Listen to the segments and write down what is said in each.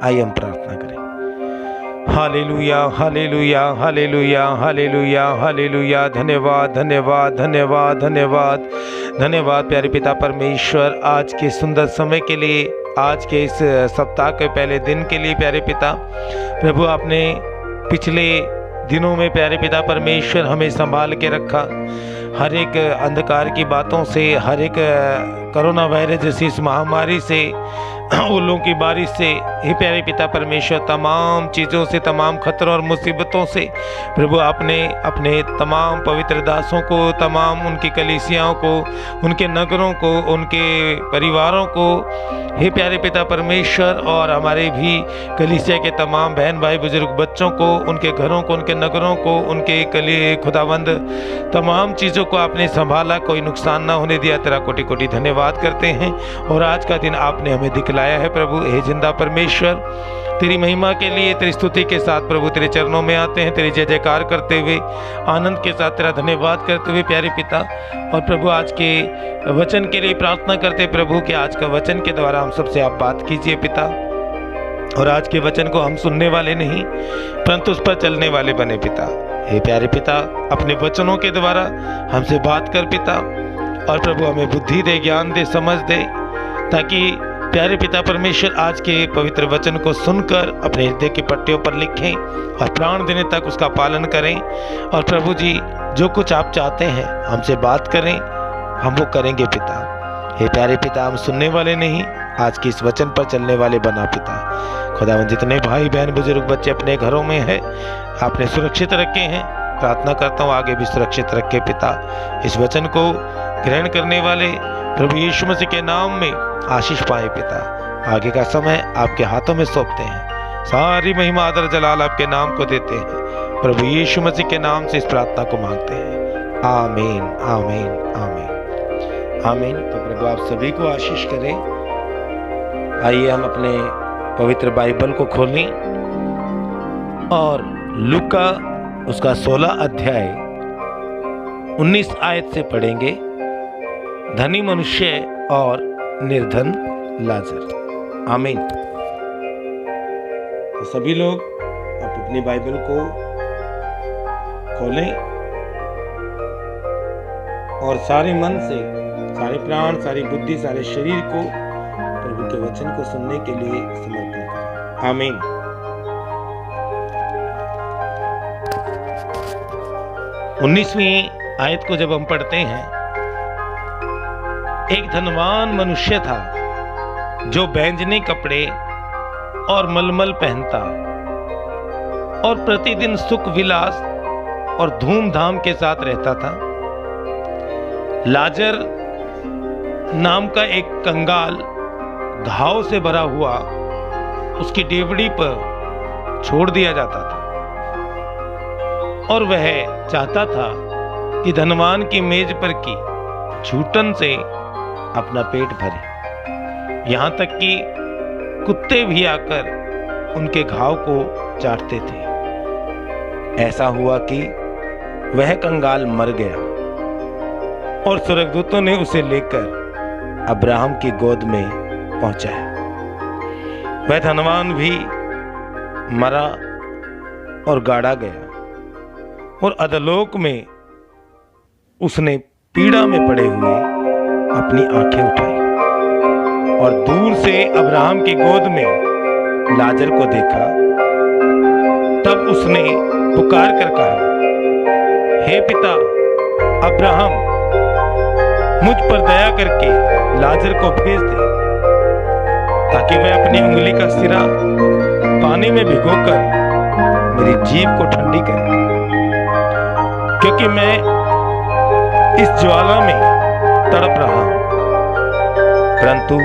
आइए हम प्रार्थना करें। Hallelujah, hallelujah, hallelujah, hallelujah, hallelujah. धन्यवाद, धन्यवाद, धन्यवाद, धन्यवाद, धन्यवाद प्यारे पिता परमेश्वर, आज के सुंदर समय के लिए, आज के इस सप्ताह के पहले दिन के लिए प्यारे पिता प्रभु, आपने पिछले दिनों में प्यारे पिता परमेश्वर हमें संभाल के रखा, हर एक अंधकार की बातों से, हर एक कोरोना वायरस जैसी इस महामारी से, ओलों की बारिश से, हे प्यारे पिता परमेश्वर, तमाम चीज़ों से, तमाम खतरों और मुसीबतों से प्रभु आपने अपने तमाम पवित्र दासों को, तमाम उनकी कलीसियाओं को, उनके नगरों को, उनके परिवारों को, हे प्यारे पिता परमेश्वर, और हमारे भी कलीसिया के तमाम बहन भाई बुजुर्ग बच्चों को, उनके घरों को, उनके नगरों को, उनके खुदावंद तमाम चीज़ों को आपने संभाला, कोई नुकसान ना होने दिया। तेरा कोटि कोटि धन्यवाद करते हैं। और आज का दिन आपने हमें दिखलाया है प्रभु, हे जिंदा परमेश्वर, तेरी महिमा के लिए, तेरी स्तुति के साथ प्रभु तेरे चरणों में आते हैं, तेरी जय जयकार करते हुए, आनंद के साथ तेरा धन्यवाद करते हुए प्यारे पिता। और प्रभु आज के वचन के लिए प्रार्थना करते प्रभु कि आज का वचन के द्वारा हम सबसे आप बात कीजिए पिता, और आज के वचन को हम सुनने वाले नहीं परंतु उस पर चलने वाले बने पिता। हे प्यारे पिता, अपने वचनों के द्वारा हमसे बात कर पिता, और प्रभु हमें बुद्धि दे, ज्ञान दे, समझ दे, ताकि प्यारे पिता परमेश्वर आज के पवित्र वचन को सुनकर अपने हृदय की पट्टियों पर लिखें और प्राण देने तक उसका पालन करें। और प्रभु जी, जो कुछ आप चाहते हैं हमसे बात करें, हम वो करेंगे पिता। हे प्यारे पिता, हम सुनने वाले नहीं, आज के इस वचन पर चलने वाले बना पिता। खुदावंद, जितने भाई बहन बुजुर्ग बच्चे अपने घरों में हैं, आपने सुरक्षित रखे हैं, प्रार्थना करता हूँ आगे भी सुरक्षित रखे पिता। इस वचन को ग्रहण करने वाले प्रभु यीशु मसीह के नाम में आशीष पाए पिता। आगे का समय आपके हाथों में सौंपते हैं, सारी महिमा आदर जलाल आपके नाम को देते हैं, प्रभु यीशु मसीह के नाम से इस प्रार्थना को मांगते हैं। आमीन, आमीन, आमीन, आमीन। तो प्रभु आप सभी को आशीष करें। आइए हम अपने पवित्र बाइबल को खोलें और लूका उसका 16 अध्याय 19 आयत से पढ़ेंगे। धनी मनुष्य और निर्धन लाजर। आमीन। तो सभी लोग आप अपनी बाइबल को खोलें और सारे मन से, सारे प्राण, सारी बुद्धि, सारे शरीर को प्रभु के वचन को सुनने के लिए समर्पित करें। आमीन। उन्नीसवीं आयत को जब हम पढ़ते हैं, एक धनवान मनुष्य था जो बैंजनी कपड़े और मलमल पहनता और प्रतिदिन सुख विलास और धूमधाम के साथ रहता था। लाजर नाम का एक कंगाल घाव से भरा हुआ उसकी डेवड़ी पर छोड़ दिया जाता था, और वह चाहता था कि धनवान की मेज पर की छूटन से अपना पेट भरे, यहां तक कि कुत्ते भी आकर उनके घाव को चाटते थे। ऐसा हुआ कि वह कंगाल मर गया और स्वर्गदूतों ने उसे लेकर अब्राहम की गोद में पहुंचाया। वह धनवान भी मरा और गाड़ा गया, और अधोलोक में उसने पीड़ा में पड़े हुए अपनी आंखें उठाई और दूर से अब्राहम की गोद में लाजर को देखा। तब उसने पुकार कर कहा, हे पिता अब्राहम, मुझ पर दया करके लाजर को भेज दे, ताकि वह अपनी उंगली का सिरा पानी में भिगोकर मेरी जीभ को ठंडी करे, क्योंकि मैं इस ज्वाला में तड़प रहा हूं। परंतु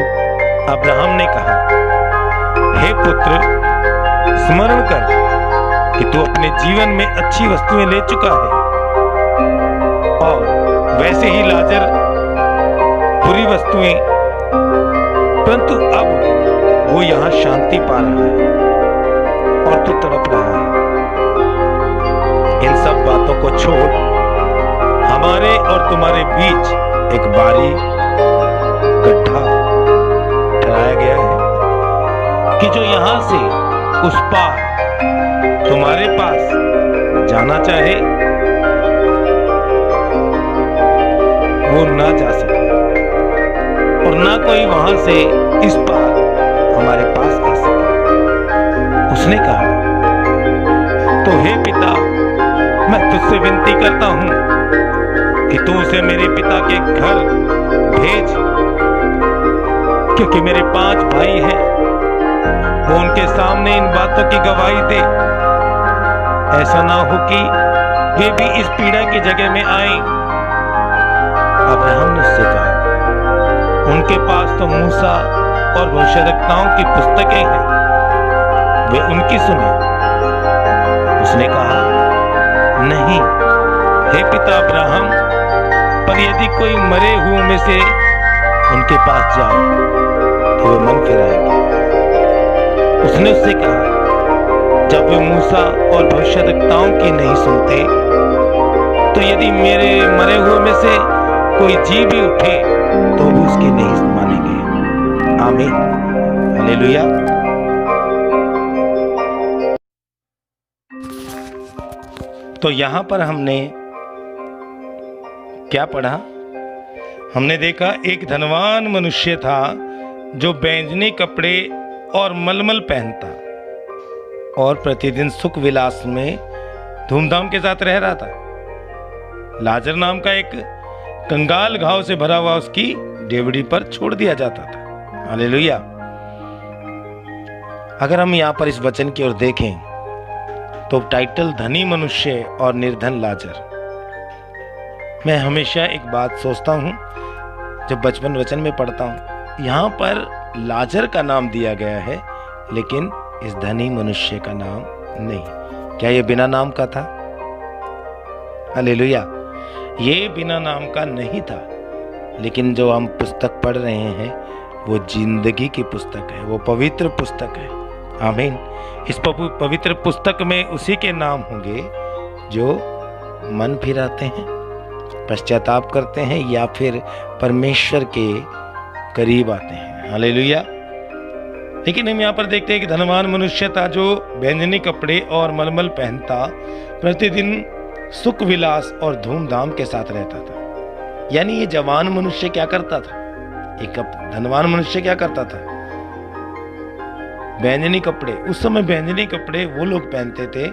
अब्राहम ने कहा, हे पुत्र, स्मरण कर कि तू अपने जीवन में अच्छी वस्तुएं ले चुका है, और वैसे ही लाजर बुरी वस्तुएं, परंतु अब वो यहां शांति पा रहा है और तू तड़प रहा है। इन सब बातों को छोड़, हमारे और तुम्हारे बीच एक बारी गड्ढा ठहराया गया है, कि जो यहां से उस पार तुम्हारे पास जाना चाहे वो ना जा सके, और ना कोई वहां से इस पार हमारे पास आ सके। उसने कहा, तो हे पिता, मैं तुझसे विनती करता हूं कि तू उसे मेरे पिता के घर भेज, क्योंकि मेरे 5 भाई हैं। वो उनके सामने इन बातों की गवाही दे। ऐसा ना हो कि वे भी इस पीड़ा की जगह में आए। अब्राहम ने उससे कहा, उनके पास तो मूसा और भविष्यद्वक्ताओं की पुस्तकें हैं, वे उनकी सुने। उसने कहा, नहीं हे पिता अब्राहम, पर यदि कोई मरे हुओं में से उनके पास जाए तो वे मन फिराएंगे। उसने उससे कहा, जब वे मूसा और भविष्यद्वक्ताओं की नहीं सुनते, तो यदि मेरे मरे हुए में से कोई जी भी उठे तो भी उसकी नहीं मानेंगे। आमीन, हालेलुया। तो यहां पर हमने क्या पढ़ा? हमने देखा एक धनवान मनुष्य था जो बैंगनी कपड़े और मलमल पहनता और प्रतिदिन सुख विलास में धूमधाम के साथ रह रहा था। लाजर नाम का एक कंगाल घाव से भरा हुआ उसकी डेवड़ी पर छोड़ दिया जाता था। हालेलुया। अगर हम यहां पर इस वचन की ओर देखें तो टाइटल धनी मनुष्य और निर्धन लाजर। मैं हमेशा एक बात सोचता हूं जब बचपन वचन में पढ़ता हूं, यहां पर लाजर का नाम दिया गया है लेकिन इस धनी मनुष्य का नाम नहीं। क्या ये बिना नाम का था? हालेलुया। ये बिना नाम का नहीं था, लेकिन जो हम पुस्तक पढ़ रहे हैं वो जिंदगी की पुस्तक है, वो पवित्र पुस्तक है। आमीन। इस पवित्र पुस्तक में उसी के नाम होंगे जो मन फिराते हैं, पश्चाताप करते हैं या फिर परमेश्वर के करीब आते हैं। हालेलुया। लेकिन हम यहाँ पर देखते हैं कि धनवान मनुष्य था जो बैंगनी कपड़े और मलमल पहनता, प्रतिदिन सुख विलास और धूमधाम के साथ रहता था। यानी ये जवान मनुष्य क्या करता था? एक धनवान मनुष्य क्या करता था? बैंगनी कपड़े। उस समय बैंगनी कपड़े वो लोग पहनते थे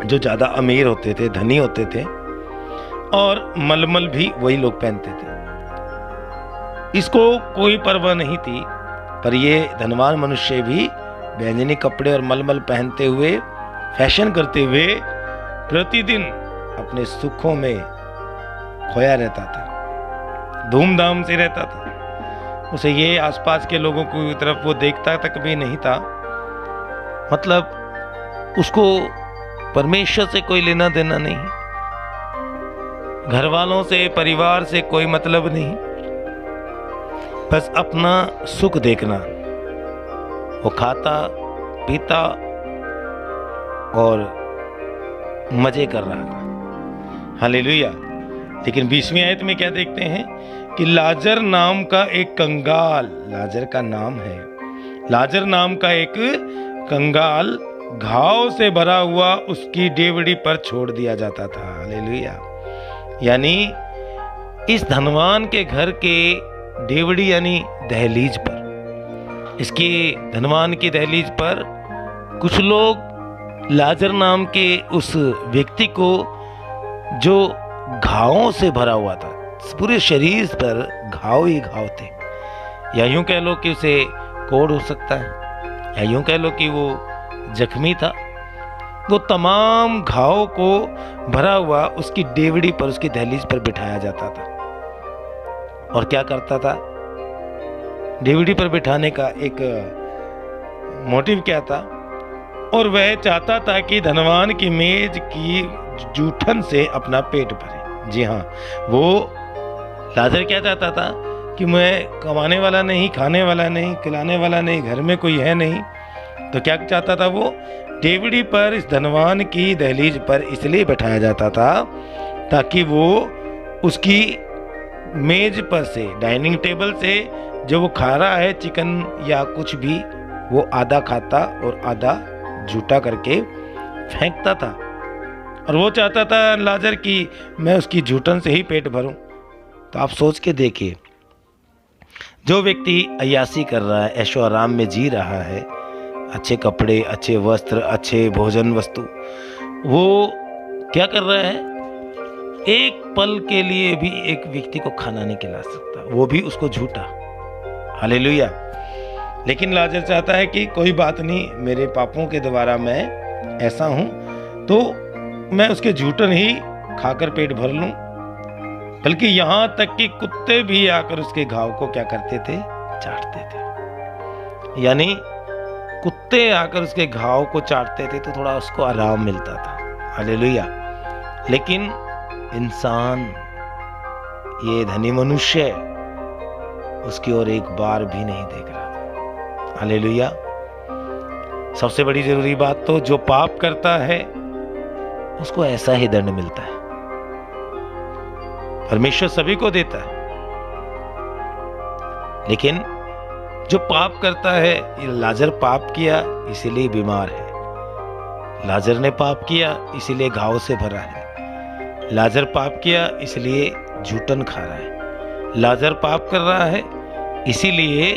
जो ज्यादा अमीर होते थे, धनी होते थे, और मलमल भी वही लोग पहनते थे। इसको कोई परवाह नहीं थी, पर ये धनवान मनुष्य भी बैंगनी कपड़े और मलमल पहनते हुए, फैशन करते हुए प्रतिदिन अपने सुखों में खोया रहता था, धूमधाम से रहता था। उसे ये आसपास के लोगों की तरफ वो देखता तक भी नहीं था। मतलब उसको परमेश्वर से कोई लेना देना नहीं, घर वालों से, परिवार से कोई मतलब नहीं, बस अपना सुख देखना। वो खाता पीता और मजे कर रहा था। हालेलुया। लेकिन 20वीं आयत में क्या देखते हैं कि लाजर नाम का एक कंगाल, लाजर का नाम है, लाजर नाम का एक कंगाल घाव से भरा हुआ उसकी डेवड़ी पर छोड़ दिया जाता था। हालेलुया। यानी इस धनवान के घर के डेवड़ी यानी दहलीज पर, इसकी धनवान की दहलीज पर कुछ लोग लाजर नाम के उस व्यक्ति को, जो घावों से भरा हुआ था, पूरे शरीर पर घाव ही घाव थे, या यूं कह लो कि उसे कोढ़ हो सकता है, या यूं कह लो कि वो जख्मी था, वो तमाम घाव को भरा हुआ उसकी डेवड़ी पर, उसकी दहलीज पर बिठाया जाता था। और क्या करता था? डेवड़ी पर बिठाने का एक मोटिव क्या था? और वह चाहता था कि धनवान की मेज की जूठन से अपना पेट भरे। जी हाँ, वो लाजर क्या चाहता था कि मैं कमाने वाला नहीं, खाने वाला नहीं, खिलाने वाला नहीं, घर में कोई है नहीं, तो क्या चाहता था? वो डेवड़ी पर, इस धनवान की दहलीज पर इसलिए बैठाया जाता था ताकि वो उसकी मेज पर से, डाइनिंग टेबल से जो वो खा रहा है, चिकन या कुछ भी, वो आधा खाता और आधा झूठा करके फेंकता था, और वो चाहता था लाजर कि मैं उसकी झूठन से ही पेट भरूं। तो आप सोच के देखिए, जो व्यक्ति अय्यासी कर रहा है, ऐशो आराम में जी रहा है, अच्छे कपड़े, अच्छे वस्त्र, अच्छे भोजन वस्तु, वो क्या कर रहा है? एक पल के लिए भी एक व्यक्ति को खाना नहीं खिला सकता, वो भी उसको झूठा। हालेलुया। लेकिन लाजर चाहता है कि कोई बात नहीं, मेरे पापों के द्वारा मैं ऐसा हूं, तो मैं उसके झूठन ही खाकर पेट भर लूं। बल्कि यहां तक कि कुत्ते भी आकर उसके घाव को क्या करते थे? चाटते थे। यानी कुत्ते आकर उसके घाव को चाटते थे तो थोड़ा उसको आराम मिलता था। हालेलुया। लेकिन इंसान, ये धनी मनुष्य, उसकी ओर एक बार भी नहीं देख रहा था। हालेलुया। सबसे बड़ी जरूरी बात तो, जो पाप करता है उसको ऐसा ही दंड मिलता है। परमेश्वर सभी को देता है, लेकिन जो पाप करता है, लाजर पाप किया इसीलिए बीमार है, लाजर ने पाप किया इसीलिए घाव से भरा है, लाजर पाप किया इसलिए झूठन खा रहा है, लाजर पाप कर रहा है इसीलिए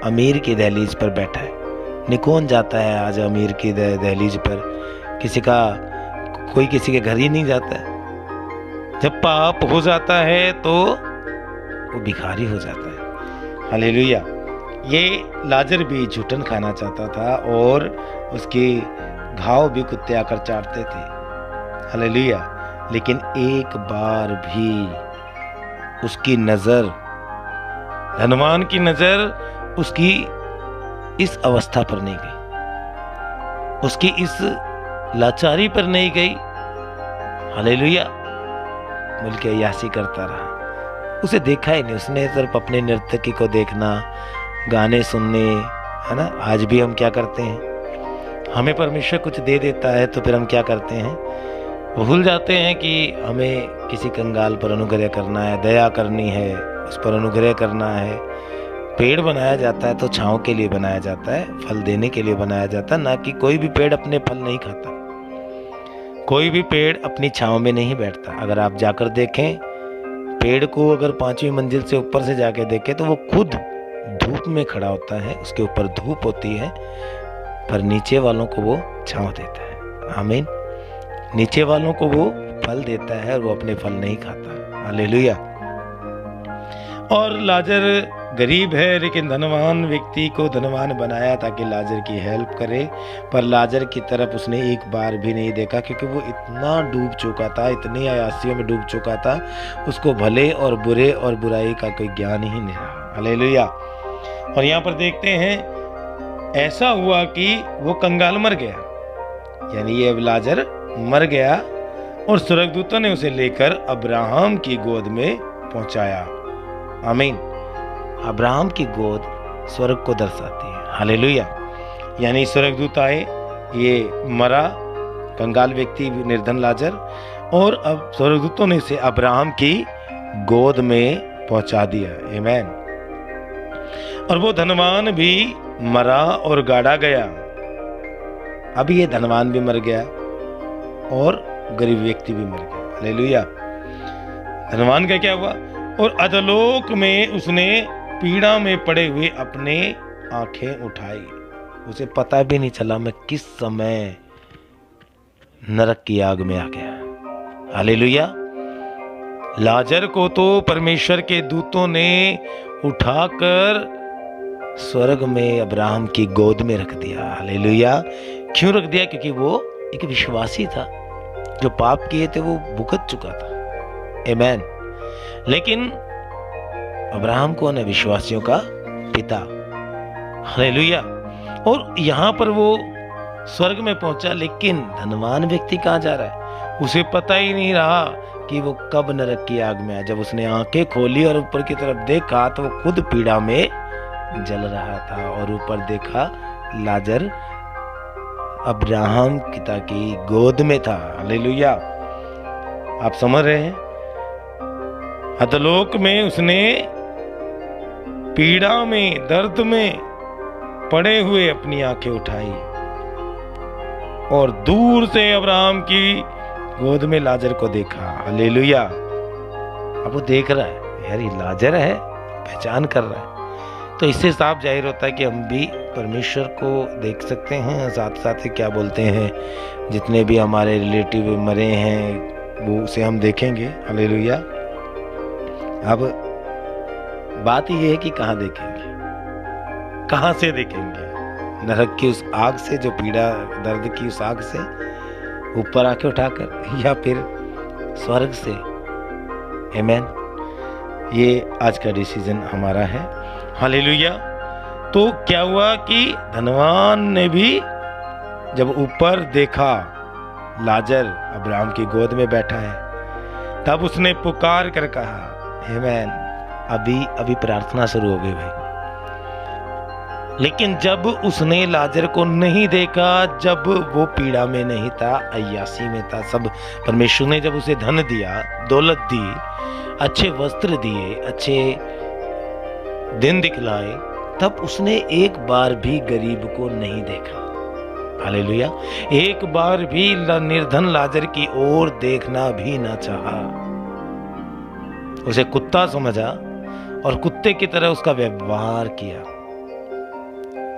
अमीर की दहलीज पर बैठा है। कौन जाता है आज अमीर की दहलीज पर? कोई किसी के घर ही नहीं जाता है। जब पाप हो जाता है तो वो भिखारी हो जाता है। हालेलुया। ये लाजर भी झूठन खाना चाहता था और उसके घाव भी कुत्ते आकर चाटते थे। हालेलुया। लेकिन एक बार भी उसकी नजर, धनवान की नजर उसकी इस अवस्था पर नहीं गई, उसकी इस लाचारी पर नहीं गई। हालेलुया। मिलके अय्यासी करता रहा, उसे देखा ही नहीं। उसने सिर्फ अपने नर्तकी को देखना, गाने सुनने, है ना। आज भी हम क्या करते हैं? हमें परमेश्वर कुछ दे देता है तो फिर हम क्या करते हैं? भूल जाते हैं कि हमें किसी कंगाल पर अनुग्रह करना है, दया करनी है, उस पर अनुग्रह करना है। पेड़ बनाया जाता है तो छांव के लिए बनाया जाता है, फल देने के लिए बनाया जाता है, ना कि कोई भी पेड़ अपने फल नहीं खाता, कोई भी पेड़ अपनी छांव में नहीं बैठता। अगर आप जाकर देखें पेड़ को, अगर 5वीं मंजिल से ऊपर से जाके देखें तो वो खुद धूप में खड़ा होता है, उसके ऊपर धूप होती है, पर नीचे वालों को वो छांव देता है। आमीन। नीचे वालों को वो फल देता है और वो अपने फल नहीं खाता। हालेलुया। और लाजर गरीब है, लेकिन धनवान व्यक्ति को धनवान बनाया ताकि लाजर की हेल्प करे, पर लाजर की तरफ उसने एक बार भी नहीं देखा, क्योंकि वो इतना डूब चुका था, इतनी अयासियों में डूब चुका था, उसको भले और बुरे और बुराई का कोई ज्ञान ही नहीं रहा। हालेलुया। और यहाँ पर देखते हैं, ऐसा हुआ कि वो कंगाल मर गया, यानी ये लाजर मर गया, और स्वर्गदूतों ने उसे लेकर अब्राहम की गोद में पहुंचाया। आमीन। अब्राहम की गोद स्वर्ग को दर्शाती है। हालेलुया। यानी स्वर्गदूत आए, ये मरा कंगाल व्यक्ति निर्धन लाजर, और अब स्वर्गदूतों ने इसे अब्राहम की गोद में पहुंचा दिया। आमीन। और वो धनवान भी मरा और गाड़ा गया। अब ये धनवान भी मर गया और गरीब व्यक्ति भी मर गया। हालेलुया। धनवान का क्या हुआ? और अधोलोक में उसने पीड़ा में पड़े हुए अपने आंखें उठाई, उसे पता भी नहीं चला मैं किस समय नरक की आग में आ गया। हालेलुया। लाजर को तो परमेश्वर के दूतों ने उठाकर स्वर्ग में अब्राहम की गोद में रख दिया। हालेलुया। क्यों रख दिया? क्योंकि वो एक विश्वासी था, जो पाप किए थे वो भुगत चुका था। आमीन। लेकिन अब्राहम कौन है? विश्वासियों का पिता। हालेलुया। और यहां पर वो स्वर्ग में पहुंचा, लेकिन धनवान व्यक्ति कहां जा रहा है? उसे पता ही नहीं रहा कि वो कब नरक की आग में आया। जब उसने आंखें खोली और ऊपर की तरफ देखा तो वो खुद पीड़ा में जल रहा था, और ऊपर देखा लाजर अब्राहम पिता की गोद में था। हालेलुया। आप समझ रहे हैं? अधोलोक में उसने पीड़ा में, दर्द में पड़े हुए अपनी आंखें उठाई और दूर से अब्राहम की गोद में लाजर को देखा। हालेलुया। अब वो देख रहा है, यार ये लाजर है, पहचान कर रहा है। तो इससे साफ जाहिर होता है कि हम भी परमेश्वर को देख सकते हैं। साथ साथ ही क्या बोलते हैं, जितने भी हमारे रिलेटिव मरे हैं वो उसे हम देखेंगे। हालेलुया। अब बात ये है कि कहाँ देखेंगे, कहाँ से देखेंगे? नरक की उस आग से, जो पीड़ा दर्द की उस आग से ऊपर आके उठाकर, या फिर स्वर्ग से? आमीन। ये आज का डिसीजन हमारा है। हालेलुया। तो क्या हुआ कि धनवान ने भी जब ऊपर देखा लाजर अब्राहम की गोद में बैठा है, तब उसने पुकार कर कहा, आमीन। अभी प्रार्थना शुरू हो गई भाई। लेकिन जब उसने लाजर को नहीं देखा, जब वो पीड़ा में नहीं था, अय्यासी में था, सब परमेश्वर ने जब उसे धन दिया, दौलत दी, अच्छे वस्त्र दिए, अच्छे दिन दिखलाए, तब उसने एक बार भी गरीब को नहीं देखा। हालेलुया। एक बार भी निर्धन लाजर की ओर देखना भी ना चाहा। उसे कुत्ता समझा और कुत्ते की तरह उसका व्यवहार किया।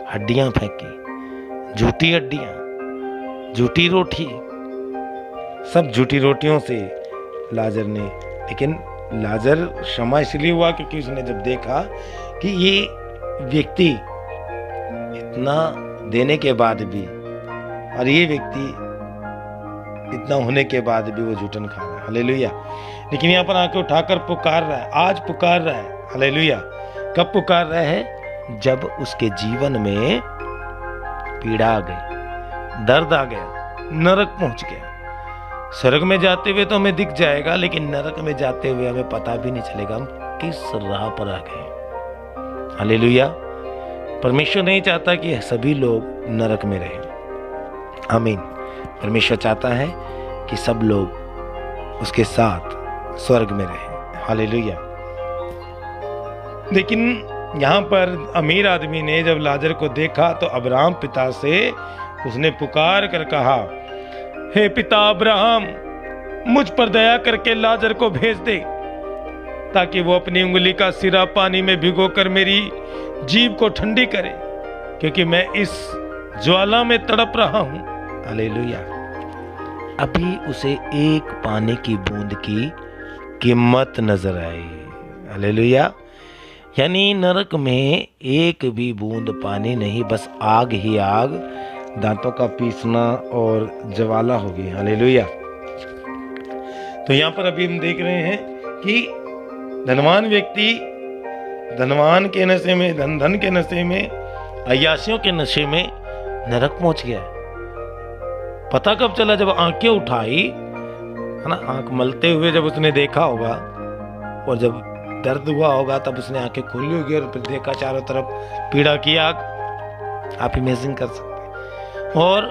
हड्डियां फेंकी, झूठी हड्डियां, झूठी रोटी, सब झूठी रोटियों से लाजर ने। लेकिन लाजर क्षमा इसलिए हुआ क्योंकि उसने जब देखा कि ये व्यक्ति इतना देने के बाद भी, और ये व्यक्ति इतना होने के बाद भी वो झूठन खा रहा है। हालेलुया। लेकिन यहाँ पर आंखें उठाकर पुकार रहा है, आज पुकार रहा है। हालेलुया। कब पुकार रहा है? जब उसके जीवन में पीड़ा आ गई, दर्द आ गया, नरक पहुंच गया। स्वर्ग में जाते हुए तो हमें दिख जाएगा, लेकिन नरक में जाते हुए हमें पता भी नहीं चलेगा हम किस राह पर आ गए। हालेलुया। परमेश्वर नहीं चाहता कि सभी लोग नरक में रहें। आमीन। परमेश्वर चाहता है कि सब लोग उसके साथ स्वर्ग में रहें। हालेलुया। लेकिन यहाँ पर अमीर आदमी ने जब लाजर को देखा तो अब्राहम पिता से उसने पुकार कर कहा, हे पिता अब्राहम, मुझ पर दया करके लाजर को भेज दे, ताकि वो अपनी उंगली का सिरा पानी में भिगोकर मेरी जीभ को ठंडी करे, क्योंकि मैं इस ज्वाला में तड़प रहा हूं। हालेलुया। अभी उसे एक पानी की बूंद की कीमत नजर आई। हालेलुया। यानी नरक में एक भी बूंद पानी नहीं, बस आग ही आग, दांतों का पीसना और ज्वाला होगी। हालेलुया। तो यहाँ पर अभी हम देख रहे हैं कि धनवान व्यक्ति धनवान के नशे में, धन के नशे में, अय्यासियों के नशे में नरक पहुंच गया। पता कब चला? जब आंखें उठाई, है ना, आंख मलते हुए जब उसने देखा होगा, और जब दर्द हुआ होगा तब उसने आंखें खोली होगी और फिर देखा चारों तरफ पीड़ा की आग। आप इमेजिन कर सकते हैं। और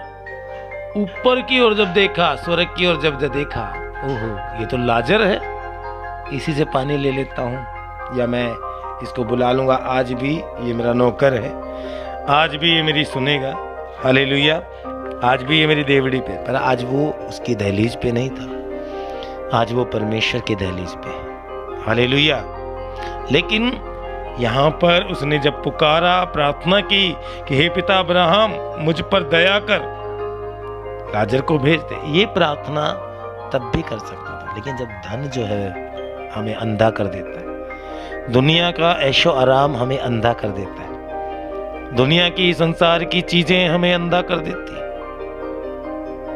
ऊपर की ओर जब देखा, स्वर्ग की ओर जब देखा, ओहो ये तो लाजर है, इसी से पानी ले लेता हूँ, या मैं इसको बुला लूंगा। आज भी ये मेरा नौकर है, आज भी ये मेरी सुनेगा। हालेलुया। आज भी ये मेरी देवड़ी पे, पर आज वो उसकी दहलीज पे नहीं था, आज वो परमेश्वर की दहलीज पे। हालेलुया। लेकिन यहाँ पर उसने जब पुकारा, प्रार्थना की कि हे पिता अब्राहम, मुझ पर दया कर, लाजर को भेज दे, ये प्रार्थना तब भी कर सकता था। लेकिन जब धन जो है हमें अंधा कर देता है, दुनिया का ऐशो आराम हमें अंधा कर देता है, दुनिया की संसार की चीजें हमें अंधा कर देती है।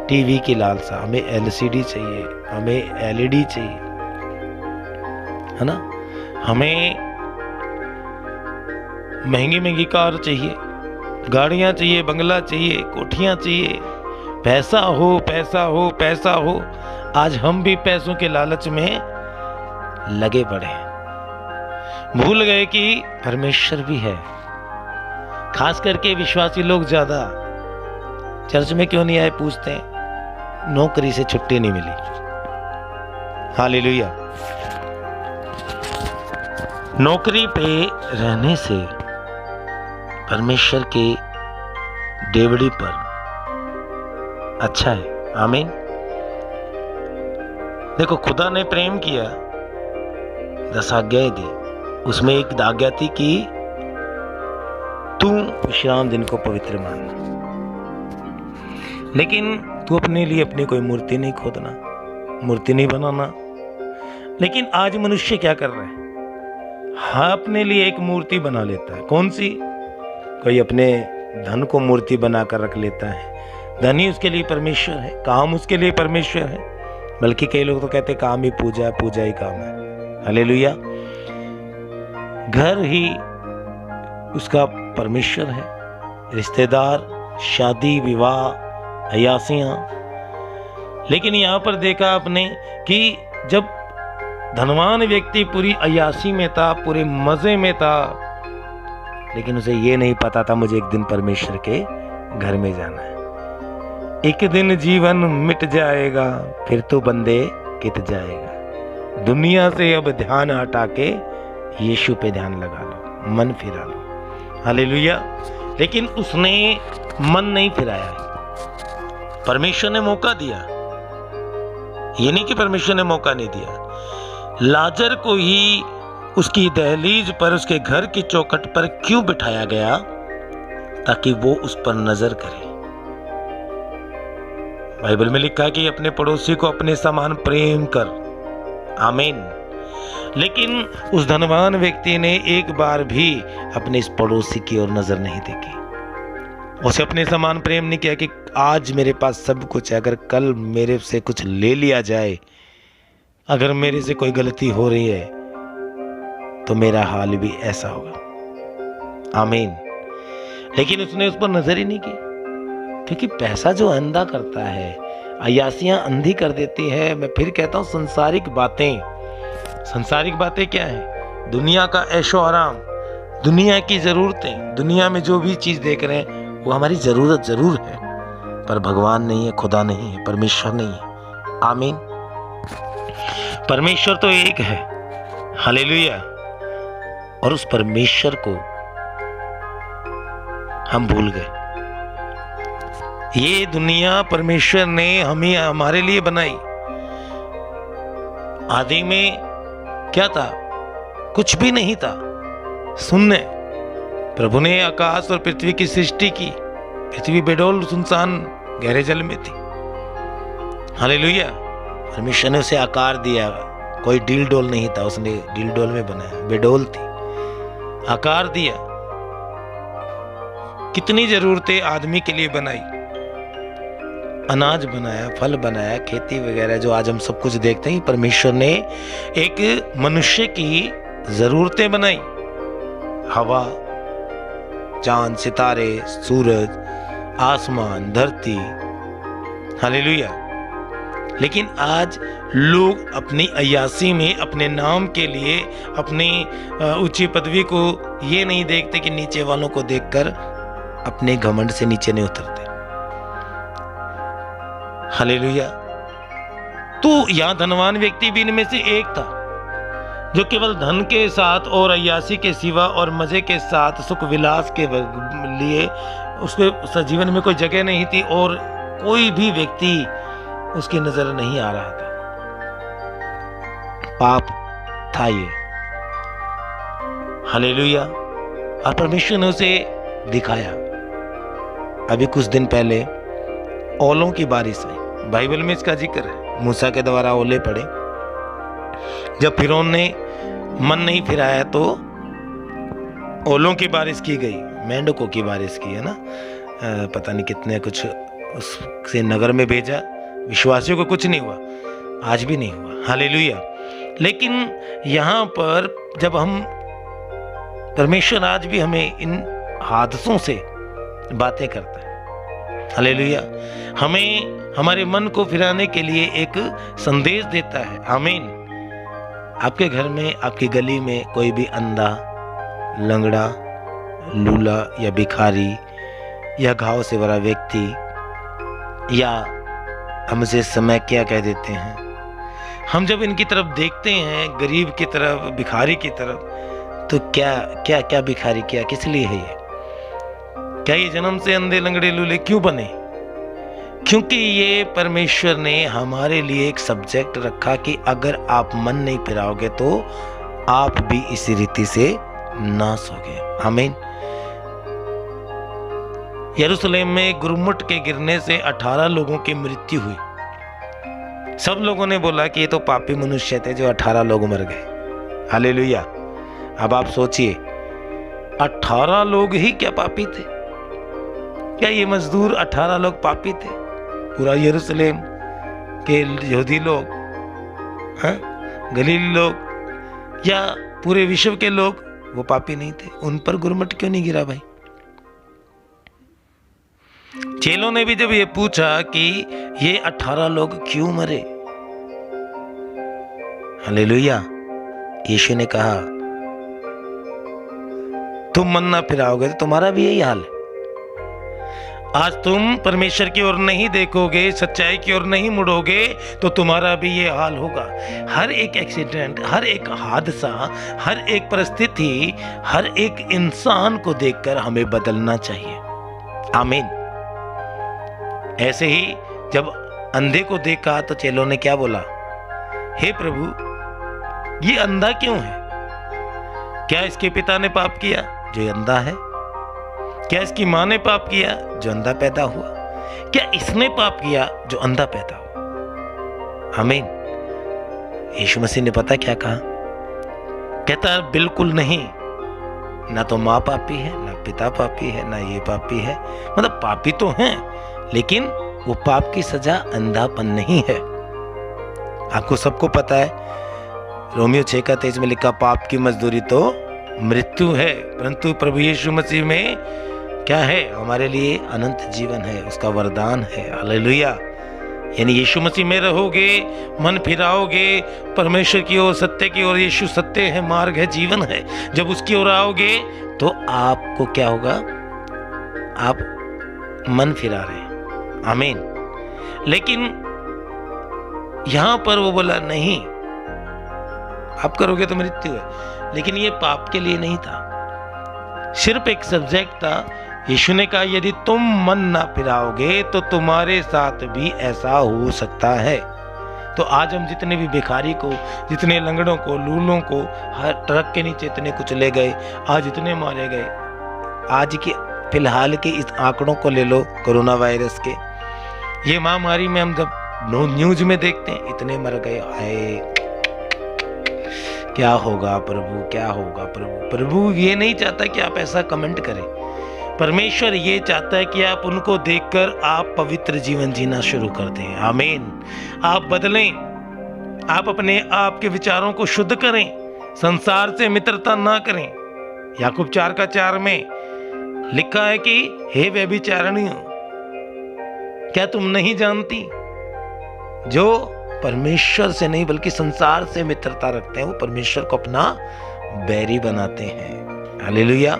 टीवी की लालसा, हमें एलसीडी चाहिए, हमें एलईडी चाहिए, है ना, हमें महंगी महंगी कार चाहिए, गाड़ियां चाहिए, बंगला चाहिए, कोठियां चाहिए, पैसा हो पैसा हो पैसा हो। आज हम भी पैसों के लालच में लगे पड़े हैं, भूल गए कि परमेश्वर भी है। खास करके विश्वासी लोग ज्यादा चर्च में क्यों नहीं आए पूछते हैं, नौकरी से छुट्टी नहीं मिली। हालेलुया। नौकरी पे रहने से परमेश्वर के डेवड़ी पर अच्छा है। आमीन। देखो, खुदा ने प्रेम किया, 10 आज्ञाएं दी, उसमें एक आज्ञा थी कि तू विश्राम दिन को पवित्र मानना। लेकिन तू अपने लिए अपनी कोई मूर्ति नहीं खोदना, मूर्ति नहीं बनाना। लेकिन आज मनुष्य क्या कर रहा है? हाँ, अपने लिए एक मूर्ति बना लेता है। कौन सी? कोई अपने धन को मूर्ति बनाकर रख लेता है। धन ही उसके लिए परमेश्वर है, काम उसके लिए परमेश्वर है। बल्कि कई लोग तो कहते काम ही पूजा है, पूजा ही काम है। हालेलुया। घर ही उसका परमेश्वर है, रिश्तेदार, शादी, विवाह, अयासियां। लेकिन यहां पर देखा आपने कि जब धनवान व्यक्ति पूरी अयासी में था, पूरे मजे में था, लेकिन उसे ये नहीं पता था मुझे एक दिन परमेश्वर के घर में जाना है। एक दिन जीवन मिट जाएगा, फिर तो बंदे कित जाएगा। दुनिया से अब ध्यान हटा के यीशु पे ध्यान लगा लो, मन फिरा लो। हालेलुया। लेकिन उसने मन नहीं फिराया। परमेश्वर ने मौका दिया, ये नहीं कि परमेश्वर ने मौका नहीं दिया। लाजर को ही उसकी दहलीज पर, उसके घर की चौखट पर क्यों बिठाया गया? ताकि वो उस पर नजर करे। बाइबल में लिखा है कि अपने पड़ोसी को अपने समान प्रेम कर। आमीन। लेकिन उस धनवान व्यक्ति ने एक बार भी अपने इस पड़ोसी की ओर नजर नहीं देखी। उसे अपने समान प्रेम नहीं किया कि आज मेरे पास सब कुछ है, अगर कल मेरे से कुछ ले लिया जाए, अगर मेरे से कोई गलती हो रही है तो मेरा हाल भी ऐसा होगा। आमीन। लेकिन उसने उस पर नजर ही नहीं की, क्योंकि पैसा जो अंधा करता है, अयासियां अंधी कर देती है। मैं फिर कहता हूं, सांसारिक बातें क्या है? दुनिया का ऐशो आराम, दुनिया की जरूरतें, दुनिया में जो भी चीज देख रहे हैं वो हमारी जरूरत जरूर है, पर भगवान नहीं है, खुदा नहीं है, परमेश्वर नहीं है। आमीन। परमेश्वर तो एक है। हालेलुया। और उस परमेश्वर को हम भूल गए। ये दुनिया परमेश्वर ने हमारे लिए बनाई। आदि में क्या था? कुछ भी नहीं था, शून्य। प्रभु ने आकाश और पृथ्वी की सृष्टि की। पृथ्वी बेडौल सुनसान गहरे जल में थी। हालेलुया। परमेश्वर ने उसे आकार दिया, कोई डील डोल नहीं था, उसने डील डोल में बनाया, बेडौल थी, आकार दिया। कितनी जरूरतें आदमी के लिए बनाई, अनाज बनाया, फल बनाया, खेती वगैरह जो आज हम सब कुछ देखते हैं, परमेश्वर ने एक मनुष्य की जरूरतें बनाई। हवा, चांद, सितारे, सूरज, आसमान, धरती। हालेलुया। लेकिन आज लोग अपनी अय्यासी में, अपने नाम के लिए, अपनी ऊंची पदवी को ये नहीं देखते कि नीचे वालों को देखकर अपने घमंड से नीचे नहीं उतरते। हालेलुया। तो यहां धनवान व्यक्ति भी इनमें से एक था, जो केवल धन के साथ और अय्यासी के सिवा और मजे के साथ सुख विलास के लिए उसके जीवन में कोई जगह नहीं थी, और कोई भी व्यक्ति उसकी नजर नहीं आ रहा था। पाप था ये। हालेलुया। और परमेश्वर ने उसे दिखाया। अभी कुछ दिन पहले ओलों की बारिश आई, बाइबल में इसका जिक्र है। मूसा के द्वारा ओले पड़े। जब फिरौन ने मन नहीं फिराया तो ओलों की बारिश की गई, मेंढकों की बारिश की, है ना। पता नहीं कितने कुछ उससे नगर में भेजा। विश्वासियों को कुछ नहीं हुआ, आज भी नहीं हुआ। हालेलुया। लेकिन यहाँ पर जब हम, परमेश्वर आज भी हमें इन हादसों से बातें करता है। हालेलुया। हमें हमारे मन को फिराने के लिए एक संदेश देता है। आमीन। आपके घर में, आपकी गली में कोई भी अंधा, लंगड़ा, लूला या भिखारी या घाव से भरा व्यक्ति, या हम इसे समय क्या कह देते हैं, हम जब इनकी तरफ देखते हैं, गरीब की तरफ, भिखारी की तरफ, तो क्या क्या क्या भिखारी, क्या किस लिए है ये? क्या ये जन्म से अंधे लंगड़े लूले क्यों बने? क्योंकि ये परमेश्वर ने हमारे लिए एक सब्जेक्ट रखा कि अगर आप मन नहीं फिराओगे तो आप भी इसी रीति से नाश होगे। आमीन। यरूशलेम में गुरमुट के गिरने से 18 लोगों की मृत्यु हुई। सब लोगों ने बोला कि ये तो पापी मनुष्य थे जो 18 लोग मर गए। हालेलुया। अब आप सोचिए, 18 लोग ही क्या पापी थे? क्या ये मजदूर 18 लोग पापी थे? पूरा यरूशलेम के यहूदी लोग, गलीली लोग या पूरे विश्व के लोग वो पापी नहीं थे? उन पर गुरमुट क्यों नहीं गिरा भाई? चेलों ने भी जब ये पूछा कि ये 18 लोग क्यों मरे, हालेलुया, यीशु ने कहा तुम मन ना फिराओगे तो तुम्हारा भी यही हाल है। आज तुम परमेश्वर की ओर नहीं देखोगे, सच्चाई की ओर नहीं मुड़ोगे तो तुम्हारा भी ये हाल होगा। हर एक एक्सीडेंट, हर एक हादसा, हर एक परिस्थिति, हर एक इंसान को देखकर हमें बदलना चाहिए। आमीन। ऐसे ही जब अंधे को देखा तो चेलों ने क्या बोला? हे प्रभु, ये अंधा क्यों है? क्या इसके पिता ने पाप किया जो अंधा है? क्या इसकी मां ने पाप किया जो अंधा पैदा हुआ? क्या इसने पाप किया जो अंधा पैदा हुआ? आमीन। यीशु मसीह ने पता क्या कहा? कहता है बिल्कुल नहीं, ना तो मां पापी है, ना पिता पापी है, ना ये पापी है। मतलब पापी तो हैं, लेकिन वो पाप की सजा अंधापन नहीं है। आपको सबको पता है, रोमियो 6:23 में लिखा पाप की मजदूरी तो मृत्यु है, परंतु प्रभु यीशु मसीह में क्या है? हमारे लिए अनंत जीवन है, उसका वरदान है। हालेलुया। यानी यीशु मसीह में रहोगे, मन फिराओगे परमेश्वर की ओर, सत्य की ओर। यीशु सत्य है, मार्ग है, जीवन है। जब उसकी ओर आओगे तो आपको क्या होगा? आप मन फिरा रहे हैं। आमीन। लेकिन यहां पर वो बोला नहीं, आप करोगे तो मृत्यु है। लेकिन ये पाप के लिए नहीं था, सिर्फ एक सब्जेक्ट था। यीशु ने कहा यदि तुम मन ना फिराओगे तो तुम्हारे साथ भी ऐसा हो सकता है। तो आज हम जितने भी भिखारी को, जितने लंगड़ों को, लूलों को हर ट्रक के नीचे इतने कुछ ले गए, आज इतने मारे गए। आज के फिलहाल के इस आंकड़ों को ले लो, कोरोना वायरस के, ये महामारी में हम जब न्यूज में देखते हैं इतने मर गए। हाय, क्या होगा प्रभु, क्या होगा प्रभु? प्रभु ये नहीं चाहता कि आप ऐसा कमेंट करें। परमेश्वर ये चाहता है कि आप उनको देखकर आप पवित्र जीवन जीना शुरू कर दें। आमीन। आप बदलें, आप अपने आप के विचारों को शुद्ध करें, संसार से मित्रता ना करें। याकूब 4:4 में लिखा है कि हे व्यभिचारिणियों, क्या तुम नहीं जानती जो परमेश्वर से नहीं बल्कि संसार से मित्रता रखते हैं वो परमेश्वर को अपना बैरी बनाते हैं। हालेलुया।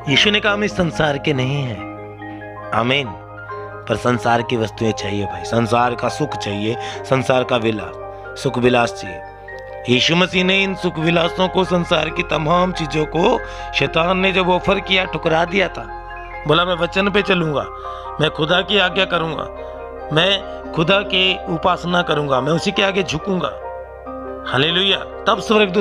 यीशु ने कहा हम इस संसार के नहीं हैं। आमीन। पर संसार की वस्तुएं चाहिए भाई, संसार का सुख चाहिए, संसार का विलास, सुख विलास चाहिए। यीशु मसीह ने इन सुख विलासों को, संसार की तमाम चीजों को शैतान ने जब ऑफर किया, ठुकरा दिया था। बोला मैं वचन पे चलूंगा, मैं खुदा की आज्ञा करूंगा, मैं खुदा के उपासना करूंगा, मैं उसी के आगे झुकूंगा। हालेलुया। तब स्वर्गदूत